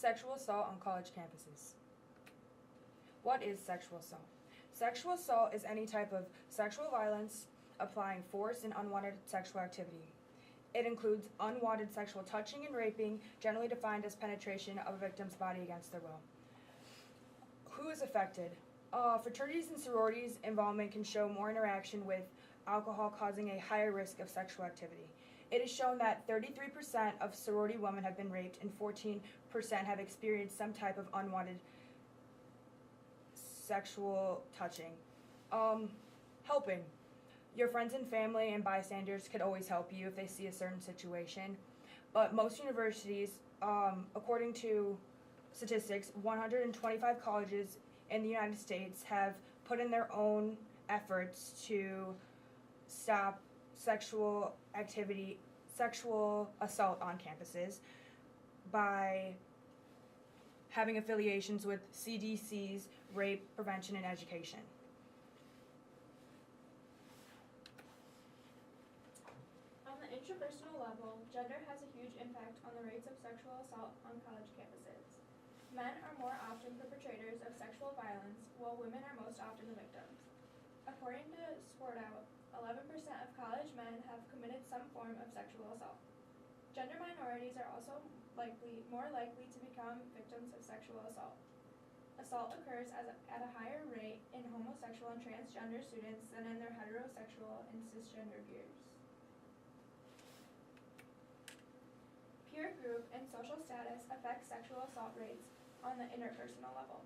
Sexual assault on college campuses. What is sexual assault? Sexual assault is any type of sexual violence applying force and unwanted sexual activity. It includes unwanted sexual touching and raping, generally defined as penetration of a victim's body against their will. Who is affected? Fraternities and sororities involvement can show more interaction with alcohol, causing a higher risk of sexual activity. It is shown that 33% of sorority women have been raped and 14% have experienced some type of unwanted sexual touching. Helping. Your friends and family and bystanders could always help you if they see a certain situation. But most universities, according to statistics, 125 colleges in the United States have put in their own efforts to stop sexual assault on campuses by having affiliations with CDC's Rape Prevention and Education. On the interpersonal level, gender has a huge impact on the rates of sexual assault on college campuses. Men are more often perpetrators of sexual violence, while women are most often the victims. According to Swartout, 11% of college men have committed some form of sexual assault. Gender minorities are also more likely to become victims of sexual assault. Assault occurs at a higher rate in homosexual and transgender students than in their heterosexual and cisgender peers. Peer group and social status affect sexual assault rates on the interpersonal level.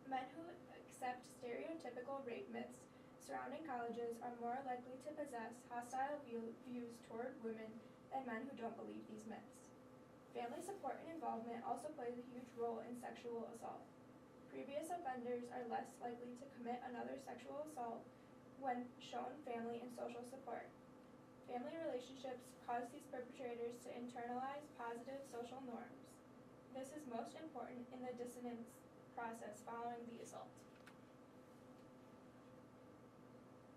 Men who accept stereotypical rape myths surrounding colleges are more likely to possess hostile views toward women than men who don't believe these myths. Family support and involvement also plays a huge role in sexual assault. Previous offenders are less likely to commit another sexual assault when shown family and social support. Family relationships cause these perpetrators to internalize positive social norms. This is most important in the dissonance process following the assault.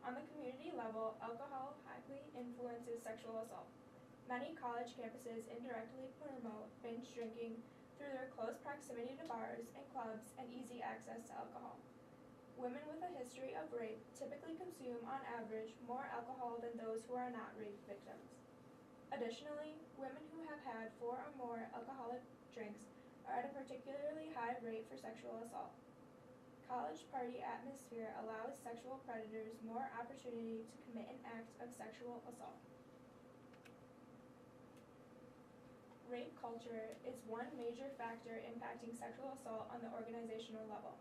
On the community level, alcohol highly influences sexual assault. Many college campuses indirectly promote binge drinking through their close proximity to bars and clubs and easy access to alcohol. Women with a history of rape typically consume, on average, more alcohol than those who are not rape victims. Additionally, women who have had 4 or more alcoholic drinks are at a particularly high rate for sexual assault. College party atmosphere allows sexual predators more opportunity to commit an act of sexual assault. Rape culture is one major factor impacting sexual assault on the organizational level.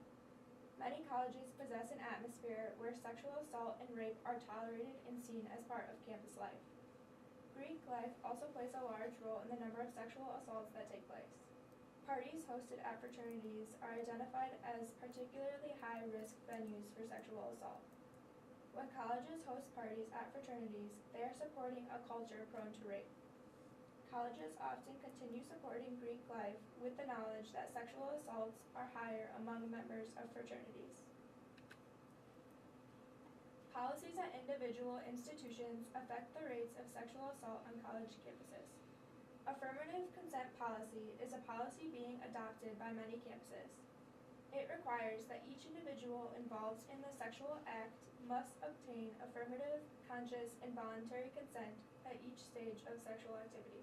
Many colleges possess an atmosphere where sexual assault and rape are tolerated and seen as part of campus life. Greek life also plays a large role in the number of sexual assaults that take place. Parties hosted at fraternities are identified as particularly high-risk venues for sexual assault. When colleges host parties at fraternities, they are supporting a culture prone to rape. Colleges often continue supporting Greek life with the knowledge that sexual assaults are higher among members of fraternities. Policies at individual institutions affect the rates of sexual assault on college campuses. Affirmative consent policy is a policy being adopted by many campuses. It requires that each individual involved in the sexual act must obtain affirmative, conscious, and voluntary consent at each stage of sexual activity.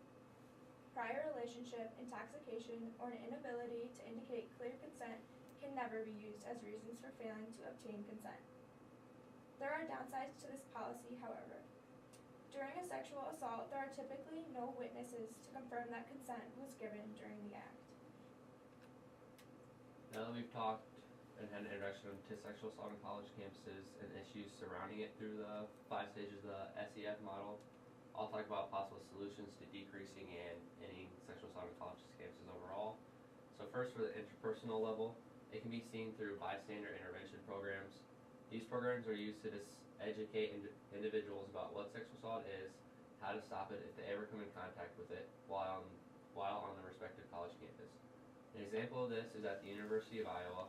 Prior relationship, intoxication, or an inability to indicate clear consent can never be used as reasons for failing to obtain consent. There are downsides to this policy, however. During a sexual assault, there are typically no witnesses to confirm that consent was given during the act. Now that we've talked and had an introduction to sexual assault on college campuses and issues surrounding it through the 5 stages of the SEF model, I'll talk about possible solutions to decreasing and ending sexual assault on college campuses overall. So first, for the interpersonal level, it can be seen through bystander intervention programs. These programs are used to educate individuals about what sexual assault is, how to stop it if they ever come in contact with it while on the respective college campus. An example of this is at the University of Iowa,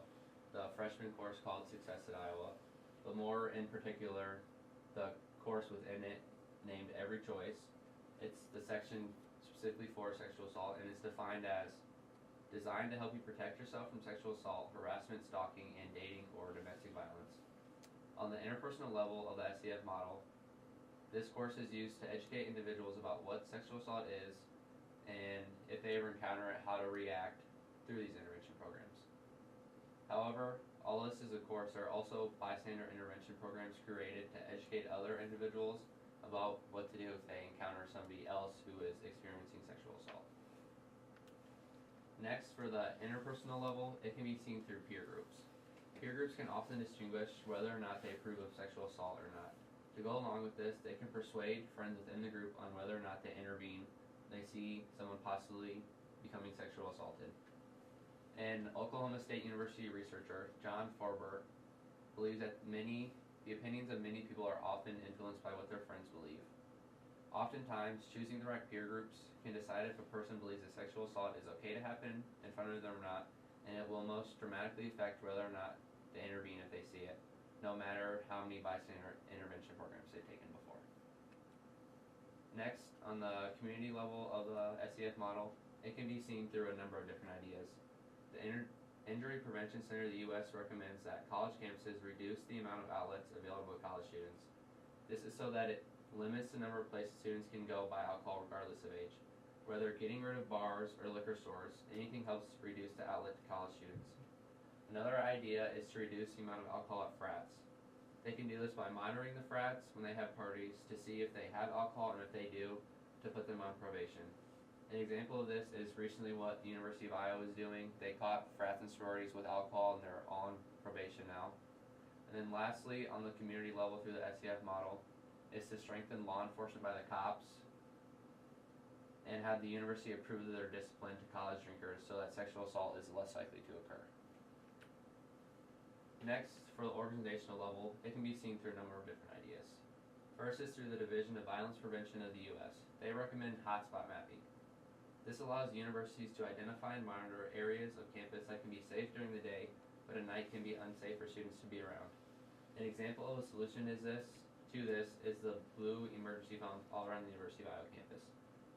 the freshman course called Success at Iowa, but more in particular, the course within it named Every Choice. It's the section specifically for sexual assault, and it's defined as designed to help you protect yourself from sexual assault, harassment, stalking, and dating or domestic violence. On the interpersonal level of the SEF model, this course is used to educate individuals about what sexual assault is, and if they ever encounter it, how to react through these intervention programs. However, all listed as a course are also bystander intervention programs created to educate other individuals about what to do if they encounter somebody else who is experiencing sexual assault. Next, for the interpersonal level, it can be seen through peer groups. Peer groups can often distinguish whether or not they approve of sexual assault or not. To go along with this, they can persuade friends within the group on whether or not to intervene when they see someone possibly becoming sexually assaulted. And Oklahoma State University researcher John Farber believes that the opinions of many people are often influenced by what their friends believe. Oftentimes, choosing the right peer groups can decide if a person believes that sexual assault is okay to happen in front of them or not, and it will most dramatically affect whether or not to intervene if they see it, no matter how many bystander intervention programs they've taken before. Next, on the community level of the SEF model, it can be seen through a number of different ideas. The Injury Prevention Center of the U.S. recommends that college campuses reduce the amount of outlets available to college students. This is so that it limits the number of places students can go buy alcohol regardless of age. Whether getting rid of bars or liquor stores, anything helps reduce the outlet to college students. Another idea is to reduce the amount of alcohol at frats. They can do this by monitoring the frats when they have parties to see if they have alcohol, and if they do, to put them on probation. An example of this is recently what the University of Iowa is doing. They caught frats and sororities with alcohol, and they're on probation now. And then lastly, on the community level through the SEF model, is to strengthen law enforcement by the cops and have the university approve of their discipline to college drinkers so that sexual assault is less likely to occur. Next, for the organizational level, it can be seen through a number of different ideas. First is through the Division of Violence Prevention of the U.S. They recommend hotspot mapping. This allows universities to identify and monitor areas of campus that can be safe during the day, but at night can be unsafe for students to be around. An example of a solution is the blue emergency phones all around the University of Iowa campus.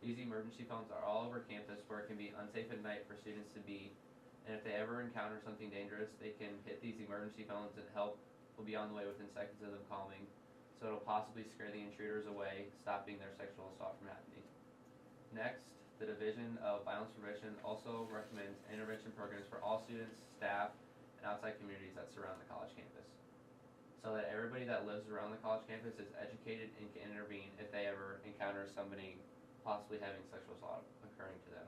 These emergency phones are all over campus where it can be unsafe at night for students to be, and if they ever encounter something dangerous, they can hit these emergency phones and help will be on the way within seconds of them calling, so it'll possibly scare the intruders away, stopping their sexual assault from happening. Next, the Division of Violence Prevention also recommends intervention programs for all students, staff, and outside communities that surround the college campus, so that everybody that lives around the college campus is educated and can intervene if they ever encounter somebody possibly having sexual assault occurring to them.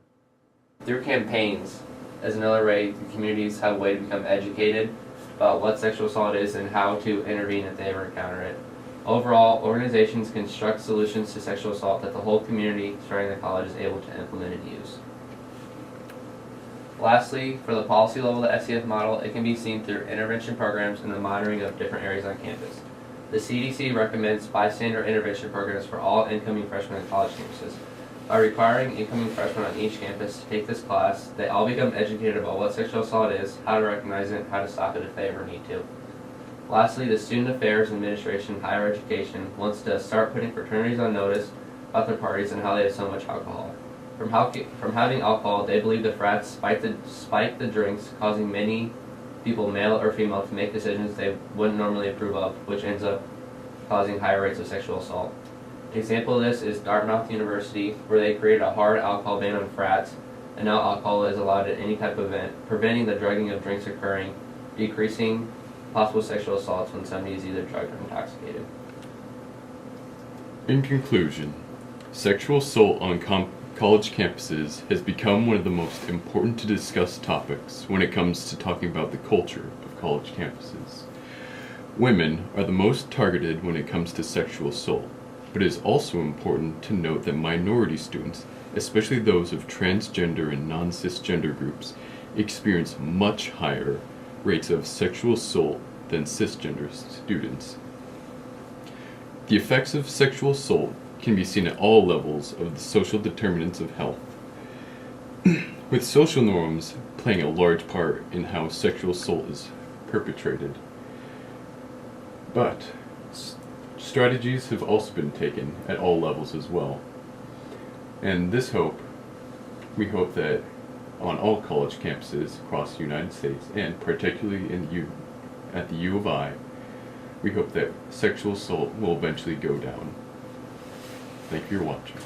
Through campaigns, as another way the communities have a way to become educated about what sexual assault is and how to intervene if they ever encounter it. Overall, organizations construct solutions to sexual assault that the whole community surrounding the college is able to implement and use. Lastly, for the policy level of the SEF model, it can be seen through intervention programs and the monitoring of different areas on campus. The CDC recommends bystander intervention programs for all incoming freshmen on college campuses. By requiring incoming freshmen on each campus to take this class, they all become educated about what sexual assault is, how to recognize it, and how to stop it if they ever need to. Lastly, the Student Affairs Administration Higher Education wants to start putting fraternities on notice about their parties and how they have so much alcohol. From having alcohol, they believe the frats spike the drinks, causing many people, male or female, to make decisions they wouldn't normally approve of, which ends up causing higher rates of sexual assault. An example of this is Dartmouth University, where they created a hard alcohol ban on frats, and now alcohol is allowed at any type of event, preventing the drugging of drinks occurring, decreasing possible sexual assaults when somebody is either drugged or intoxicated. In conclusion, sexual assault on college campuses has become one of the most important to discuss topics when it comes to talking about the culture of college campuses. Women are the most targeted when it comes to sexual assault, but it is also important to note that minority students, especially those of transgender and non-cisgender groups, experience much higher rates of sexual assault than cisgender students. The effects of sexual assault can be seen at all levels of the social determinants of health, with social norms playing a large part in how sexual assault is perpetrated. But strategies have also been taken at all levels as well. And we hope that on all college campuses across the United States, and particularly at the U of I, we hope that sexual assault will eventually go down. Thank you for watching.